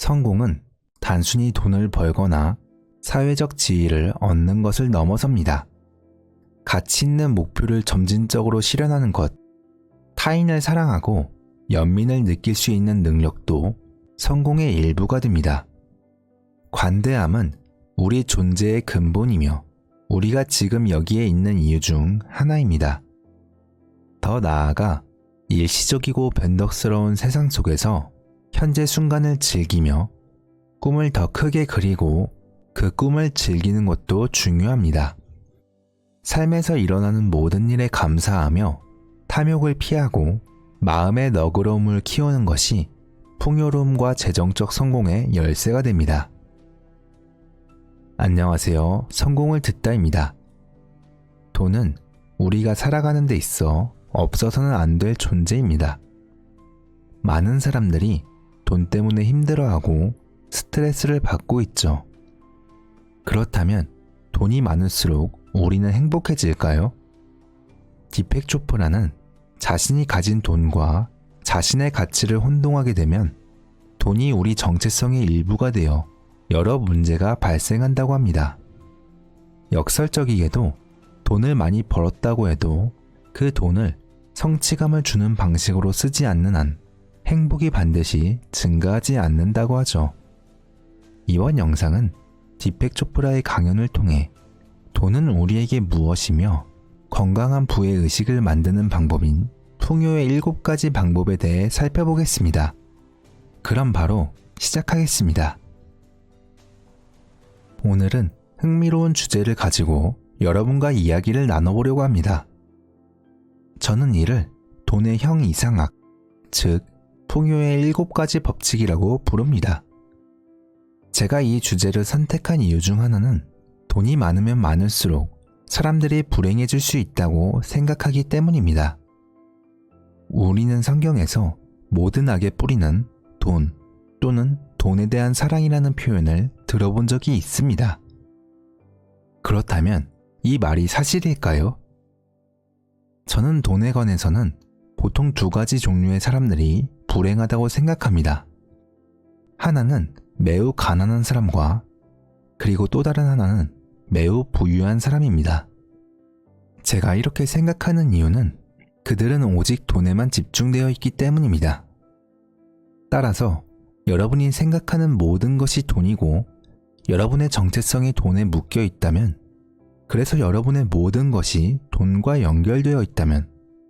성공은 단순히 돈을 벌거나 사회적 지위를 얻는 것을 넘어섭니다. 가치 있는 목표를 점진적으로 실현하는 것, 타인을 사랑하고 연민을 느낄 수 있는 능력도 성공의 일부가 됩니다. 관대함은 우리 존재의 근본이며 우리가 지금 여기에 있는 이유 중 하나입니다. 더 나아가 일시적이고 변덕스러운 세상 속에서 현재 순간을 즐기며 꿈을 더 크게 그리고 그 꿈을 즐기는 것도 중요합니다. 삶에서 일어나는 모든 일에 감사하며 탐욕을 피하고 마음의 너그러움을 키우는 것이 풍요로움과 재정적 성공의 열쇠가 됩니다. 안녕하세요. 성공을 듣다입니다. 돈은 우리가 살아가는 데 있어 없어서는 안 될 존재입니다. 많은 사람들이 돈 때문에 힘들어하고 스트레스를 받고 있죠. 그렇다면 돈이 많을수록 우리는 행복해질까요? 디펙 초프라는 자신이 가진 돈과 자신의 가치를 혼동하게 되면 돈이 우리 정체성의 일부가 되어 여러 문제가 발생한다고 합니다. 역설적이게도 돈을 많이 벌었다고 해도 그 돈을 성취감을 주는 방식으로 쓰지 않는 한 행복이 반드시 증가하지 않는다고 하죠. 이번 영상은 디펙 초프라의 강연을 통해 돈은 우리에게 무엇이며 건강한 부의 의식을 만드는 방법인 풍요의 7가지 방법에 대해 살펴보겠습니다. 그럼 바로 시작하겠습니다. 오늘은 흥미로운 주제를 가지고 여러분과 이야기를 나눠보려고 합니다. 저는 이를 돈의 형이상학, 즉 풍요의 7가지 법칙이라고 부릅니다. 제가 이 주제를 선택한 이유 중 하나는 돈이 많으면 많을수록 사람들이 불행해질 수 있다고 생각하기 때문입니다. 우리는 성경에서 모든 악의 뿌리는 돈 또는 돈에 대한 사랑이라는 표현을 들어본 적이 있습니다. 그렇다면 이 말이 사실일까요? 저는 돈에 관해서는 보통 2가지 종류의 사람들이 불행하다고 생각합니다. 하나는 매우 가난한 사람과 그리고 또 다른 하나는 매우 부유한 사람입니다. 제가 이렇게 생각하는 이유는 그들은 오직 돈에만 집중되어 있기 때문입니다. 따라서 여러분이 생각하는 모든 것이 돈이고 여러분의 정체성이 돈에 묶여 있다면, 그래서 여러분의 모든 것이 돈과 연결되어 있다면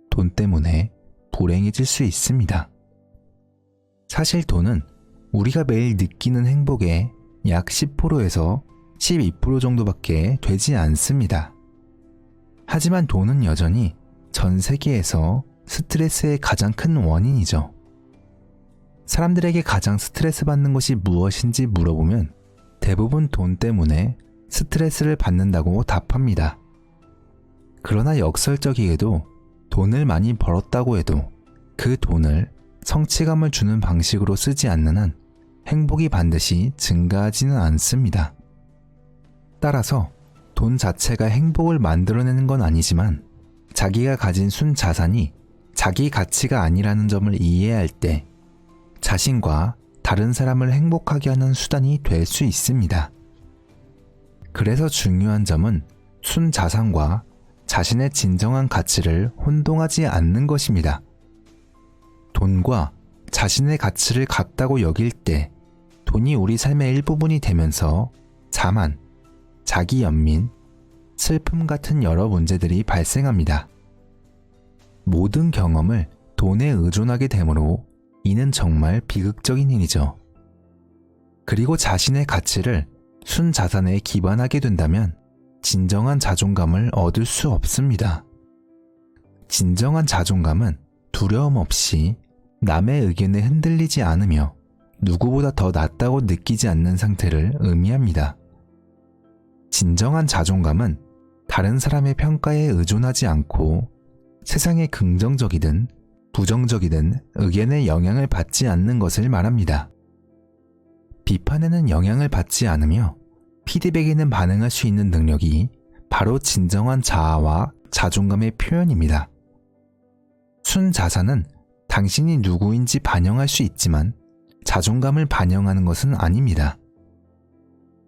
돈 때문에 불행해질 수 있습니다. 사실 돈은 우리가 매일 느끼는 행복의 약 10%에서 12% 정도밖에 되지 않습니다. 하지만 돈은 여전히 전 세계에서 스트레스의 가장 큰 원인이죠. 사람들에게 가장 스트레스 받는 것이 무엇인지 물어보면 대부분 돈 때문에 스트레스를 받는다고 답합니다. 그러나 역설적이게도 돈을 많이 벌었다고 해도 그 돈을 성취감을 주는 방식으로 쓰지 않는 한 행복이 반드시 증가하지는 않습니다. 따라서 돈 자체가 행복을 만들어내는 건 아니지만 자기가 가진 순자산이 자기 가치가 아니라는 점을 이해할 때 자신과 다른 사람을 행복하게 하는 수단이 될 수 있습니다. 그래서 중요한 점은 순자산과 자신의 진정한 가치를 혼동하지 않는 것입니다. 돈과 자신의 가치를 같다고 여길 때 돈이 우리 삶의 일부분이 되면서 자만, 자기 연민, 슬픔 같은 여러 문제들이 발생합니다. 모든 경험을 돈에 의존하게 되므로 이는 정말 비극적인 일이죠. 그리고 자신의 가치를 순자산에 기반하게 된다면 진정한 자존감을 얻을 수 없습니다. 진정한 자존감은 두려움 없이 남의 의견에 흔들리지 않으며 누구보다 더 낫다고 느끼지 않는 상태를 의미합니다. 진정한 자존감은 다른 사람의 평가에 의존하지 않고 세상의 긍정적이든 부정적이든 의견에 영향을 받지 않는 것을 말합니다. 비판에는 영향을 받지 않으며 피드백에는 반응할 수 있는 능력이 바로 진정한 자아와 자존감의 표현입니다. 순자산은 당신이 누구인지 반영할 수 있지만 자존감을 반영하는 것은 아닙니다.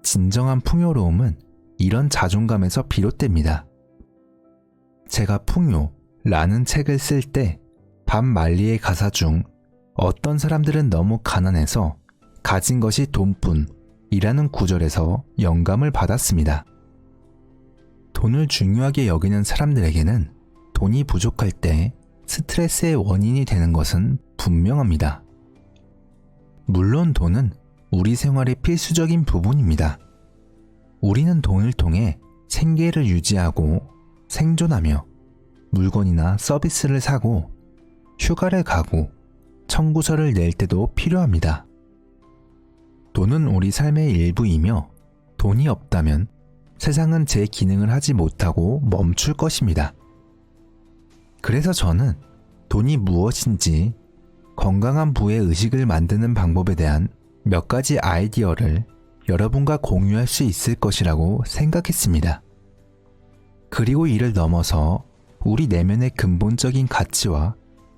진정한 풍요로움은 이런 자존감에서 비롯됩니다. 제가 풍요라는 책을 쓸 때 밥 말리의 가사 중 어떤 사람들은 너무 가난해서 가진 것이 돈뿐이라는 구절에서 영감을 받았습니다. 돈을 중요하게 여기는 사람들에게는 돈이 부족할 때 스트레스의 원인이 되는 것은 분명합니다. 물론 돈은 우리 생활의 필수적인 부분입니다. 우리는 돈을 통해 생계를 유지하고 생존하며 물건이나 서비스를 사고 휴가를 가고 청구서를 낼 때도 필요합니다. 돈은 우리 삶의 일부이며 돈이 없다면 세상은 제 기능을 하지 못하고 멈출 것입니다. 그래서 저는 돈이 무엇인지 건강한 부의 의식을 만드는 방법에 대한 몇 가지 아이디어를 여러분과 공유할 수 있을 것이라고 생각했습니다. 그리고 이를 넘어서 우리 내면의 근본적인 가치와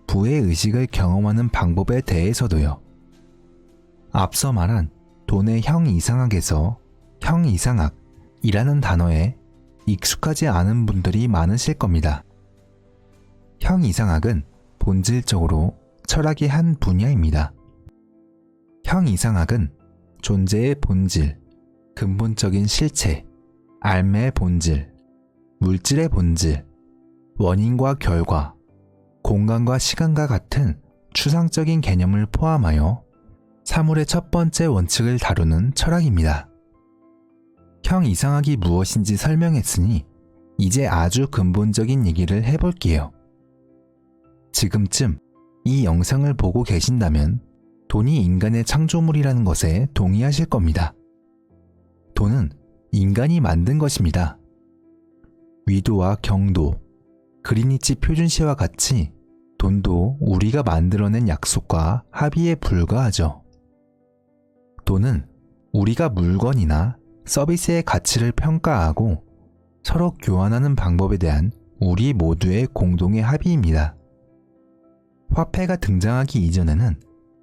부의 의식을 경험하는 방법에 대해서도요. 앞서 말한 돈의 형이상학에서 형이상학이라는 단어에 익숙하지 않은 분들이 많으실 겁니다. 형이상학은 본질적으로 철학의 한 분야입니다. 형이상학은 존재의 본질, 근본적인 실체, 삶의 본질, 물질의 본질, 원인과 결과, 공간과 시간과 같은 추상적인 개념을 포함하여 사물의 첫 번째 원칙을 다루는 철학입니다. 형이상학이 무엇인지 설명했으니 이제 아주 근본적인 얘기를 해볼게요. 지금쯤 이 영상을 보고 계신다면 돈이 인간의 창조물이라는 것에 동의하실 겁니다. 돈은 인간이 만든 것입니다. 위도와 경도, 그리니치 표준시와 같이 돈도 우리가 만들어낸 약속과 합의에 불과하죠. 돈은 우리가 물건이나 서비스의 가치를 평가하고 서로 교환하는 방법에 대한 우리 모두의 공동의 합의입니다. 화폐가 등장하기 이전에는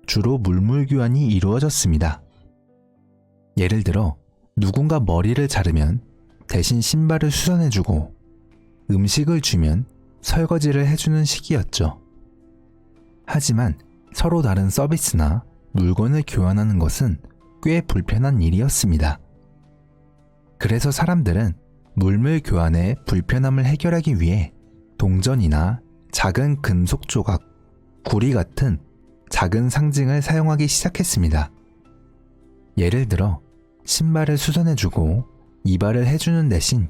주로 물물 교환이 이루어졌습니다. 예를 들어 누군가 머리를 자르면 대신 신발을 수선해주고 음식을 주면 설거지를 해주는 식이었죠. 하지만 서로 다른 서비스나 물건을 교환하는 것은 꽤 불편한 일이었습니다. 그래서 사람들은 물물 교환의 불편함을 해결하기 위해 동전이나 작은 금속 조각, 구리 같은 작은 상징을 사용하기 시작했습니다. 예를 들어 신발을 수선해주고 이발을 해주는 대신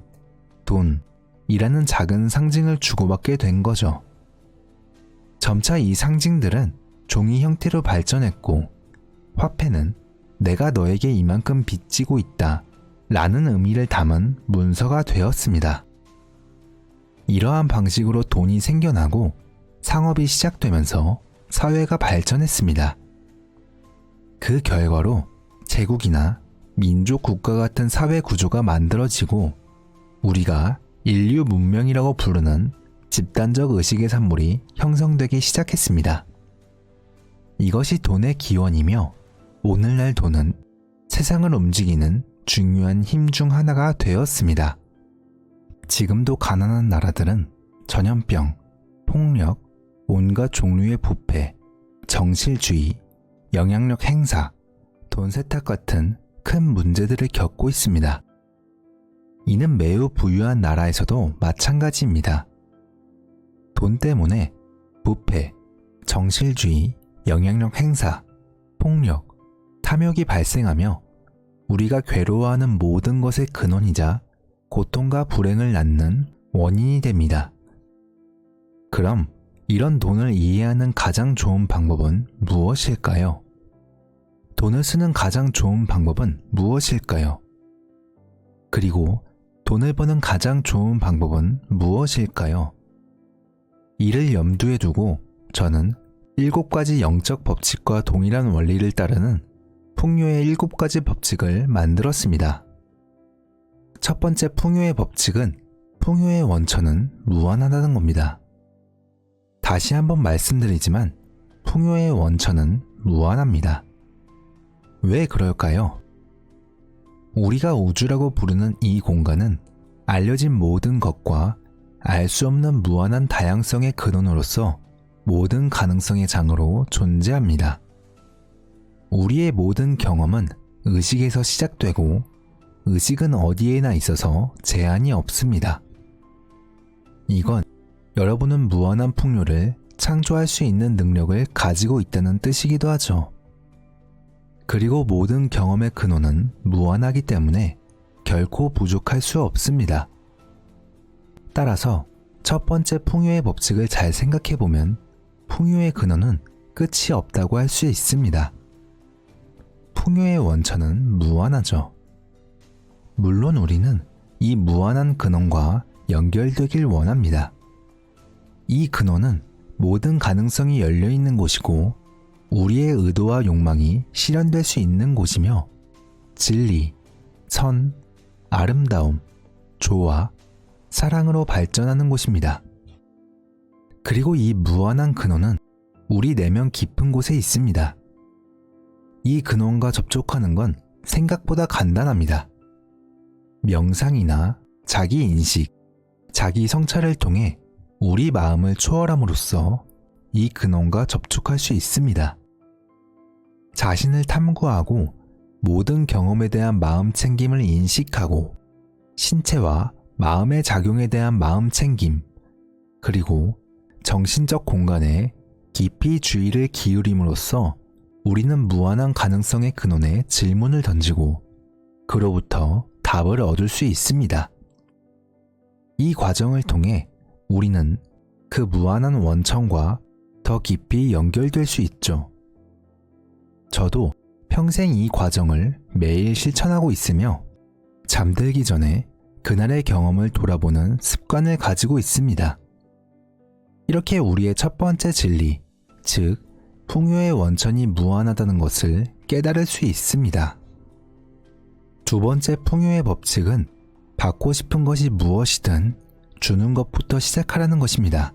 돈이라는 작은 상징을 주고받게 된 거죠. 점차 이 상징들은 종이 형태로 발전했고 화폐는 내가 너에게 이만큼 빚지고 있다 라는 의미를 담은 문서가 되었습니다. 이러한 방식으로 돈이 생겨나고 상업이 시작되면서 사회가 발전했습니다. 그 결과로 제국이나 민족 국가 같은 사회 구조가 만들어지고 우리가 인류 문명이라고 부르는 집단적 의식의 산물이 형성되기 시작했습니다. 이것이 돈의 기원이며 오늘날 돈은 세상을 움직이는 중요한 힘 중 하나가 되었습니다. 지금도 가난한 나라들은 전염병, 폭력, 온갖 종류의 부패, 정실주의, 영향력 행사, 돈 세탁 같은 큰 문제들을 겪고 있습니다. 이는 매우 부유한 나라에서도 마찬가지입니다. 돈 때문에 부패, 정실주의, 영향력 행사, 폭력, 탐욕이 발생하며 우리가 괴로워하는 모든 것의 근원이자 고통과 불행을 낳는 원인이 됩니다. 그럼 이런 돈을 이해하는 가장 좋은 방법은 무엇일까요? 돈을 쓰는 가장 좋은 방법은 무엇일까요? 그리고 돈을 버는 가장 좋은 방법은 무엇일까요? 이를 염두에 두고 저는 7가지 영적 법칙과 동일한 원리를 따르는 풍요의 7가지 법칙을 만들었습니다. 첫 번째 풍요의 법칙은 풍요의 원천은 무한하다는 겁니다. 다시 한번 말씀드리지만 풍요의 원천은 무한합니다. 왜 그럴까요? 우리가 우주라고 부르는 이 공간은 알려진 모든 것과 알 수 없는 무한한 다양성의 근원으로서 모든 가능성의 장으로 존재합니다. 우리의 모든 경험은 의식에서 시작되고 의식은 어디에나 있어서 제한이 없습니다. 이건 여러분은 무한한 풍요를 창조할 수 있는 능력을 가지고 있다는 뜻이기도 하죠. 그리고 모든 경험의 근원은 무한하기 때문에 결코 부족할 수 없습니다. 따라서 첫 번째 풍요의 법칙을 잘 생각해보면 풍요의 근원은 끝이 없다고 할 수 있습니다. 풍요의 원천은 무한하죠. 물론 우리는 이 무한한 근원과 연결되길 원합니다. 이 근원은 모든 가능성이 열려있는 곳이고 우리의 의도와 욕망이 실현될 수 있는 곳이며 진리, 선, 아름다움, 조화, 사랑으로 발전하는 곳입니다. 그리고 이 무한한 근원은 우리 내면 깊은 곳에 있습니다. 이 근원과 접촉하는 건 생각보다 간단합니다. 명상이나 자기 인식, 자기 성찰을 통해 우리 마음을 초월함으로써 이 근원과 접촉할 수 있습니다. 자신을 탐구하고 모든 경험에 대한 마음 챙김을 인식하고 신체와 마음의 작용에 대한 마음 챙김, 그리고 정신적 공간에 깊이 주의를 기울임으로써 우리는 무한한 가능성의 근원에 질문을 던지고 그로부터 답을 얻을 수 있습니다. 이 과정을 통해 우리는 그 무한한 원천과 더 깊이 연결될 수 있죠. 저도 평생 이 과정을 매일 실천하고 있으며 잠들기 전에 그날의 경험을 돌아보는 습관을 가지고 있습니다. 이렇게 우리의 첫 번째 진리, 즉 풍요의 원천이 무한하다는 것을 깨달을 수 있습니다. 두 번째 풍요의 법칙은 받고 싶은 것이 무엇이든 주는 것부터 시작하라는 것입니다.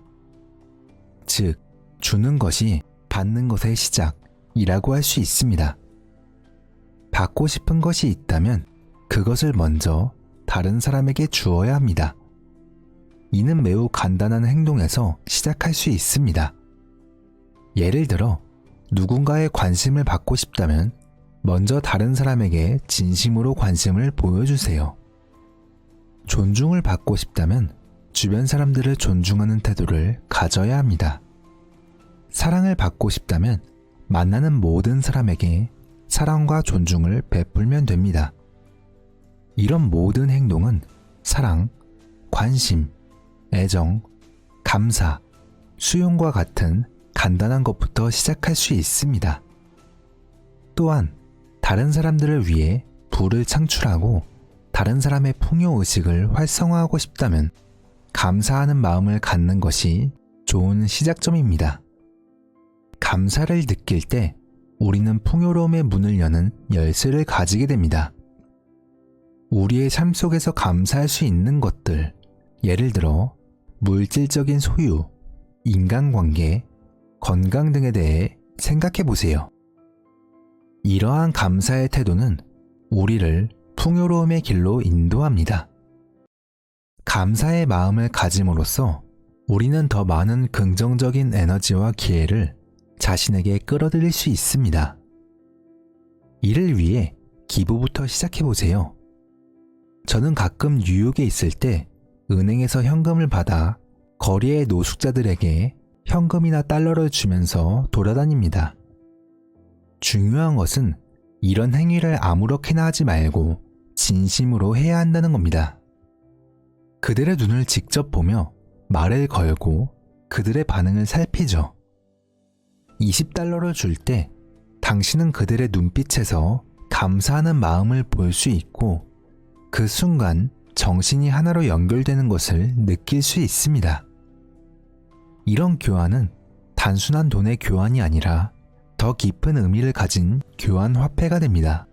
즉, 주는 것이 받는 것의 시작이라고 할 수 있습니다. 받고 싶은 것이 있다면 그것을 먼저 다른 사람에게 주어야 합니다. 이는 매우 간단한 행동에서 시작할 수 있습니다. 예를 들어 누군가의 관심을 받고 싶다면 먼저 다른 사람에게 진심으로 관심을 보여주세요. 존중을 받고 싶다면 주변 사람들을 존중하는 태도를 가져야 합니다. 사랑을 받고 싶다면 만나는 모든 사람에게 사랑과 존중을 베풀면 됩니다. 이런 모든 행동은 사랑, 관심, 애정, 감사, 수용과 같은 간단한 것부터 시작할 수 있습니다. 또한 다른 사람들을 위해 부를 창출하고 다른 사람의 풍요의식을 활성화하고 싶다면 감사하는 마음을 갖는 것이 좋은 시작점입니다. 감사를 느낄 때 우리는 풍요로움의 문을 여는 열쇠를 가지게 됩니다. 우리의 삶 속에서 감사할 수 있는 것들, 예를 들어 물질적인 소유, 인간관계, 건강 등에 대해 생각해 보세요. 이러한 감사의 태도는 우리를 풍요로움의 길로 인도합니다. 감사의 마음을 가짐으로써 우리는 더 많은 긍정적인 에너지와 기회를 자신에게 끌어들일 수 있습니다. 이를 위해 기부부터 시작해 보세요. 저는 가끔 뉴욕에 있을 때 은행에서 현금을 받아 거리의 노숙자들에게 현금이나 달러를 주면서 돌아다닙니다. 중요한 것은 이런 행위를 아무렇게나 하지 말고 진심으로 해야 한다는 겁니다. 그들의 눈을 직접 보며 말을 걸고 그들의 반응을 살피죠. 20달러를 줄 때 당신은 그들의 눈빛에서 감사하는 마음을 볼 수 있고 그 순간 정신이 하나로 연결되는 것을 느낄 수 있습니다. 이런 교환은 단순한 돈의 교환이 아니라 더 깊은 의미를 가진 교환 화폐가 됩니다.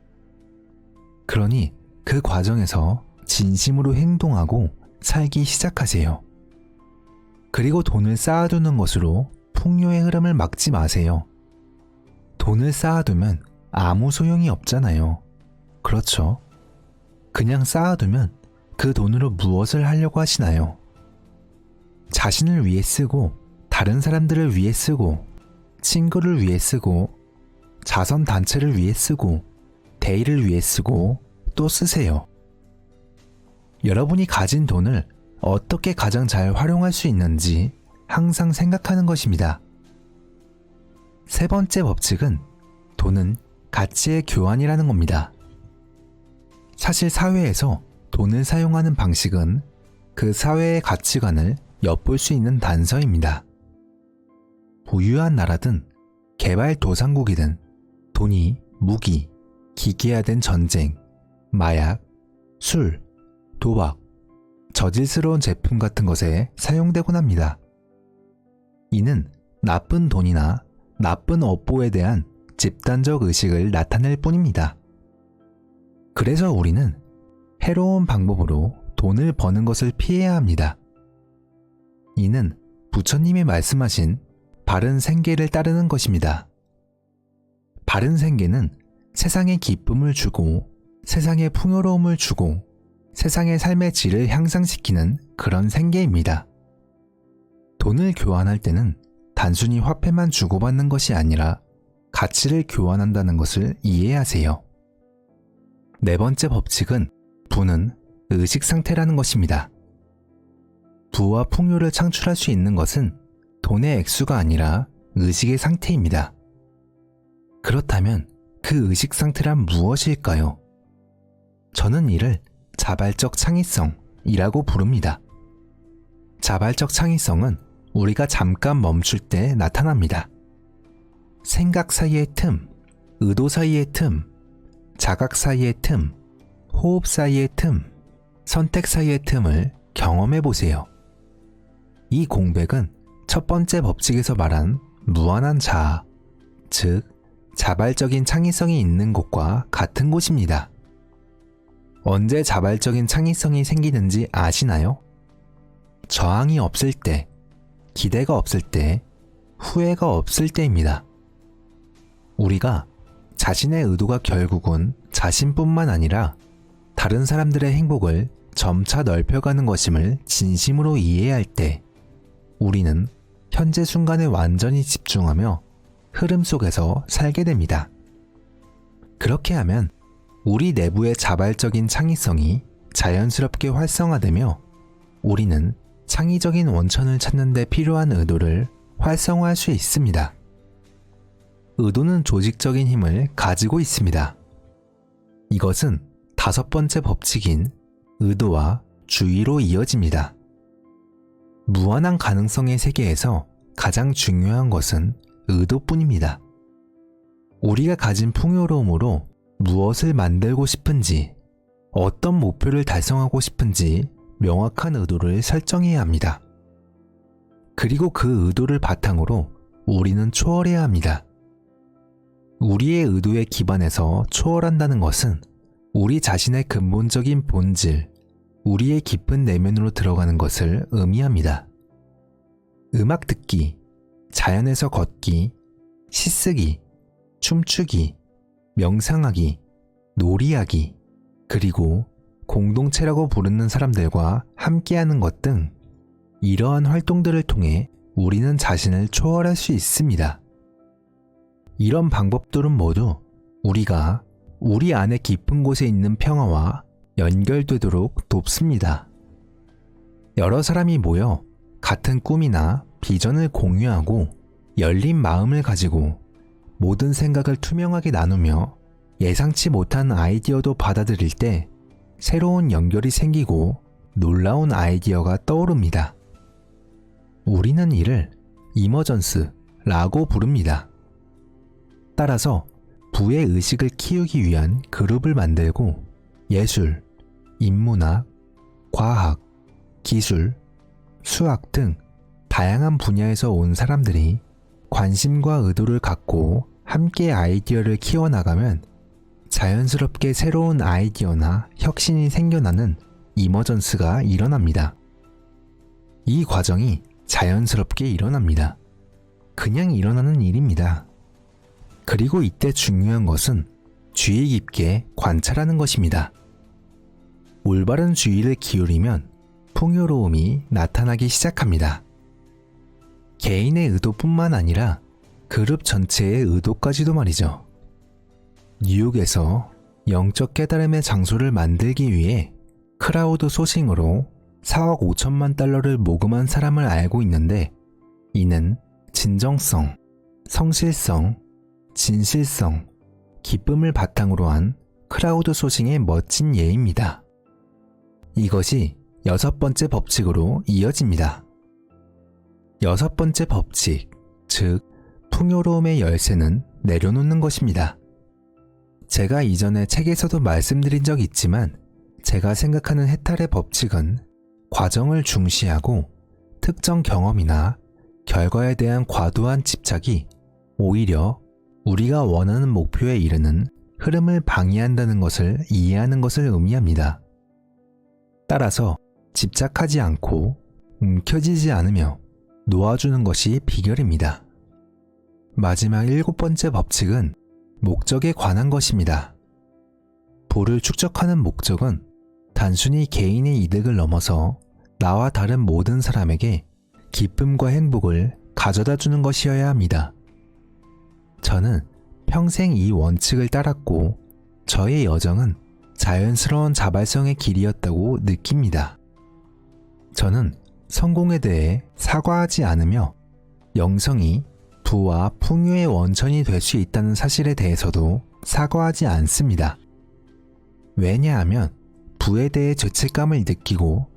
그러니 그 과정에서 진심으로 행동하고 살기 시작하세요. 그리고 돈을 쌓아두는 것으로 풍요의 흐름을 막지 마세요. 돈을 쌓아두면 아무 소용이 없잖아요. 그렇죠? 그냥 쌓아두면 그 돈으로 무엇을 하려고 하시나요? 자신을 위해 쓰고, 다른 사람들을 위해 쓰고, 친구를 위해 쓰고, 자선단체를 위해 쓰고, 대의를 위해 쓰고, 또 쓰세요. 여러분이 가진 돈을 어떻게 가장 잘 활용할 수 있는지 항상 생각하는 것입니다. 세 번째 법칙은 돈은 가치의 교환이라는 겁니다. 사실 사회에서 돈을 사용하는 방식은 그 사회의 가치관을 엿볼 수 있는 단서입니다. 부유한 나라든 개발도상국이든 돈이 무기, 기계화된 전쟁, 마약, 술, 도박, 저질스러운 제품 같은 것에 사용되곤 합니다. 이는 나쁜 돈이나 나쁜 업보에 대한 집단적 의식을 나타낼 뿐입니다. 그래서 우리는 해로운 방법으로 돈을 버는 것을 피해야 합니다. 이는 부처님이 말씀하신 바른 생계를 따르는 것입니다. 바른 생계는 세상에 기쁨을 주고 세상에 풍요로움을 주고 세상의 삶의 질을 향상시키는 그런 생계입니다. 돈을 교환할 때는 단순히 화폐만 주고받는 것이 아니라 가치를 교환한다는 것을 이해하세요. 네 번째 법칙은 부는 의식 상태라는 것입니다. 부와 풍요를 창출할 수 있는 것은 돈의 액수가 아니라 의식의 상태입니다. 그렇다면 그 의식 상태란 무엇일까요? 저는 이를 자발적 창의성이라고 부릅니다. 자발적 창의성은 우리가 잠깐 멈출 때 나타납니다. 생각 사이의 틈, 의도 사이의 틈, 자각 사이의 틈, 호흡 사이의 틈, 선택 사이의 틈을 경험해 보세요. 이 공백은 첫 번째 법칙에서 말한 무한한 자아, 즉 자발적인 창의성이 있는 곳과 같은 곳입니다. 언제 자발적인 창의성이 생기는지 아시나요? 저항이 없을 때, 기대가 없을 때, 후회가 없을 때입니다. 우리가 자신의 의도가 결국은 자신뿐만 아니라 다른 사람들의 행복을 점차 넓혀가는 것임을 진심으로 이해할 때 우리는 현재 순간에 완전히 집중하며 흐름 속에서 살게 됩니다. 그렇게 하면 우리 내부의 자발적인 창의성이 자연스럽게 활성화되며 우리는 창의적인 원천을 찾는 데 필요한 의도를 활성화할 수 있습니다. 의도는 조직적인 힘을 가지고 있습니다. 이것은 다섯 번째 법칙인 의도와 주의로 이어집니다. 무한한 가능성의 세계에서 가장 중요한 것은 의도뿐입니다. 우리가 가진 풍요로움으로 무엇을 만들고 싶은지, 어떤 목표를 달성하고 싶은지 명확한 의도를 설정해야 합니다. 그리고 그 의도를 바탕으로 우리는 초월해야 합니다. 우리의 의도에 기반해서 초월한다는 것은 우리 자신의 근본적인 본질, 우리의 깊은 내면으로 들어가는 것을 의미합니다. 음악 듣기, 자연에서 걷기, 시 쓰기, 춤추기, 명상하기, 놀이하기, 그리고 공동체라고 부르는 사람들과 함께하는 것 등 이러한 활동들을 통해 우리는 자신을 초월할 수 있습니다. 이런 방법들은 모두 우리가 우리 안에 깊은 곳에 있는 평화와 연결되도록 돕습니다. 여러 사람이 모여 같은 꿈이나 비전을 공유하고 열린 마음을 가지고 모든 생각을 투명하게 나누며 예상치 못한 아이디어도 받아들일 때 새로운 연결이 생기고 놀라운 아이디어가 떠오릅니다. 우리는 이를 이머전스라고 부릅니다. 따라서 부의 의식을 키우기 위한 그룹을 만들고 예술, 인문학, 과학, 기술, 수학 등 다양한 분야에서 온 사람들이 관심과 의도를 갖고 함께 아이디어를 키워나가면 자연스럽게 새로운 아이디어나 혁신이 생겨나는 이머전스가 일어납니다. 이 과정이 자연스럽게 일어납니다. 그냥 일어나는 일입니다. 그리고 이때 중요한 것은 주의 깊게 관찰하는 것입니다. 올바른 주의를 기울이면 풍요로움이 나타나기 시작합니다. 개인의 의도뿐만 아니라 그룹 전체의 의도까지도 말이죠. 뉴욕에서 영적 깨달음의 장소를 만들기 위해 크라우드 소싱으로 4억 5천만 달러를 모금한 사람을 알고 있는데, 이는 진정성, 성실성, 진실성, 기쁨을 바탕으로 한 크라우드 소싱의 멋진 예입니다. 이것이 6번째 법칙으로 이어집니다. 6번째 법칙, 즉 풍요로움의 열쇠는 내려놓는 것입니다. 제가 이전에 책에서도 말씀드린 적 있지만, 제가 생각하는 해탈의 법칙은 과정을 중시하고 특정 경험이나 결과에 대한 과도한 집착이 오히려 우리가 원하는 목표에 이르는 흐름을 방해한다는 것을 이해하는 것을 의미합니다. 따라서 집착하지 않고 움켜쥐지 않으며 놓아주는 것이 비결입니다. 마지막 7번째 법칙은 목적에 관한 것입니다. 부를 축적하는 목적은 단순히 개인의 이득을 넘어서 나와 다른 모든 사람에게 기쁨과 행복을 가져다 주는 것이어야 합니다. 저는 평생 이 원칙을 따랐고 저의 여정은 자연스러운 자발성의 길이었다고 느낍니다. 저는 성공에 대해 사과하지 않으며 영성이 부와 풍요의 원천이 될 수 있다는 사실에 대해서도 사과하지 않습니다. 왜냐하면 부에 대해 죄책감을 느끼고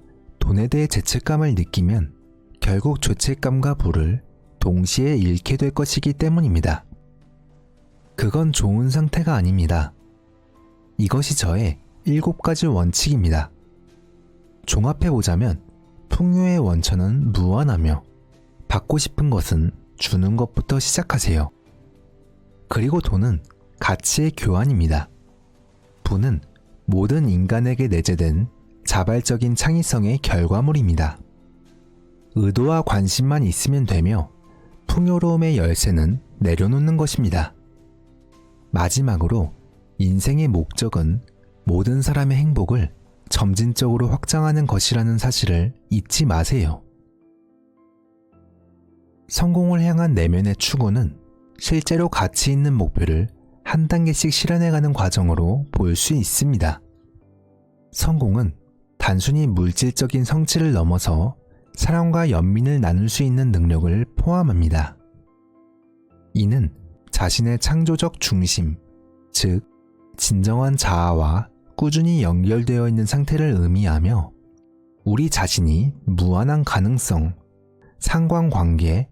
돈에 대해 죄책감을 느끼면 결국 죄책감과 부를 동시에 잃게 될 것이기 때문입니다. 그건 좋은 상태가 아닙니다. 이것이 저의 7가지 원칙입니다. 종합해보자면 풍요의 원천은 무한하며 받고 싶은 것은 주는 것부터 시작하세요. 그리고 돈은 가치의 교환입니다. 부는 모든 인간에게 내재된 자발적인 창의성의 결과물입니다. 의도와 관심만 있으면 되며 풍요로움의 열쇠는 내려놓는 것입니다. 마지막으로 인생의 목적은 모든 사람의 행복을 점진적으로 확장하는 것이라는 사실을 잊지 마세요. 성공을 향한 내면의 추구는 실제로 가치 있는 목표를 한 단계씩 실현해가는 과정으로 볼 수 있습니다. 성공은 단순히 물질적인 성취를 넘어서 사랑과 연민을 나눌 수 있는 능력을 포함합니다. 이는 자신의 창조적 중심, 즉 진정한 자아와 꾸준히 연결되어 있는 상태를 의미하며 우리 자신이 무한한 가능성, 상관관계,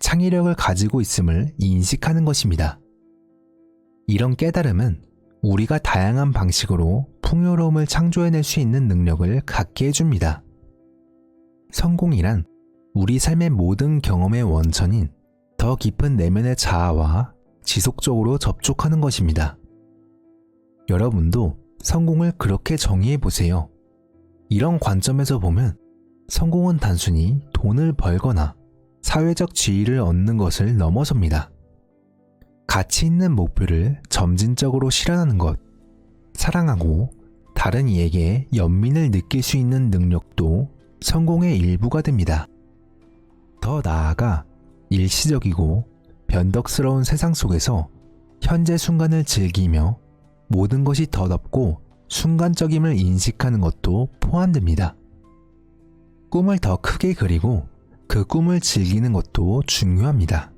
창의력을 가지고 있음을 인식하는 것입니다. 이런 깨달음은 우리가 다양한 방식으로 풍요로움을 창조해낼 수 있는 능력을 갖게 해줍니다. 성공이란 우리 삶의 모든 경험의 원천인 더 깊은 내면의 자아와 지속적으로 접촉하는 것입니다. 여러분도 성공을 그렇게 정의해 보세요. 이런 관점에서 보면 성공은 단순히 돈을 벌거나 사회적 지위를 얻는 것을 넘어섭니다. 가치 있는 목표를 점진적으로 실현하는 것, 사랑하고 다른 이에게 연민을 느낄 수 있는 능력도 성공의 일부가 됩니다. 더 나아가 일시적이고 변덕스러운 세상 속에서 현재 순간을 즐기며 모든 것이 더덥고 순간적임을 인식하는 것도 포함됩니다. 꿈을 더 크게 그리고 그 꿈을 즐기는 것도 중요합니다.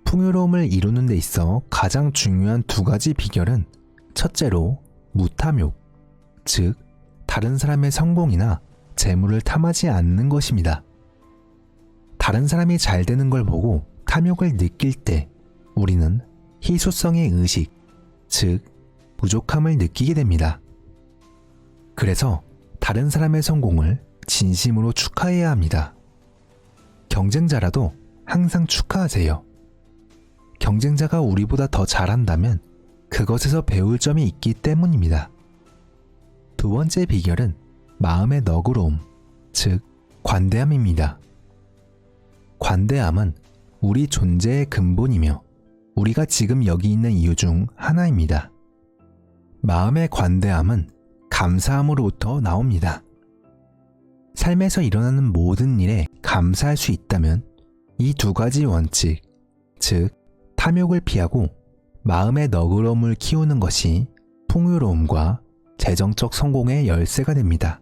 풍요로움을 이루는 데 있어 가장 중요한 2가지 비결은 첫째로 무탐욕, 즉 다른 사람의 성공이나 재물을 탐하지 않는 것입니다. 다른 사람이 잘 되는 걸 보고 탐욕을 느낄 때 우리는 희소성의 의식, 즉 부족함을 느끼게 됩니다. 그래서 다른 사람의 성공을 진심으로 축하해야 합니다. 경쟁자라도 항상 축하하세요. 경쟁자가 우리보다 더 잘한다면 그것에서 배울 점이 있기 때문입니다. 2번째 비결은 마음의 너그러움, 즉 관대함입니다. 관대함은 우리 존재의 근본이며 우리가 지금 여기 있는 이유 중 하나입니다. 마음의 관대함은 감사함으로부터 나옵니다. 삶에서 일어나는 모든 일에 감사할 수 있다면 이 두 가지 원칙, 즉 탐욕을 피하고 마음의 너그러움을 키우는 것이 풍요로움과 재정적 성공의 열쇠가 됩니다.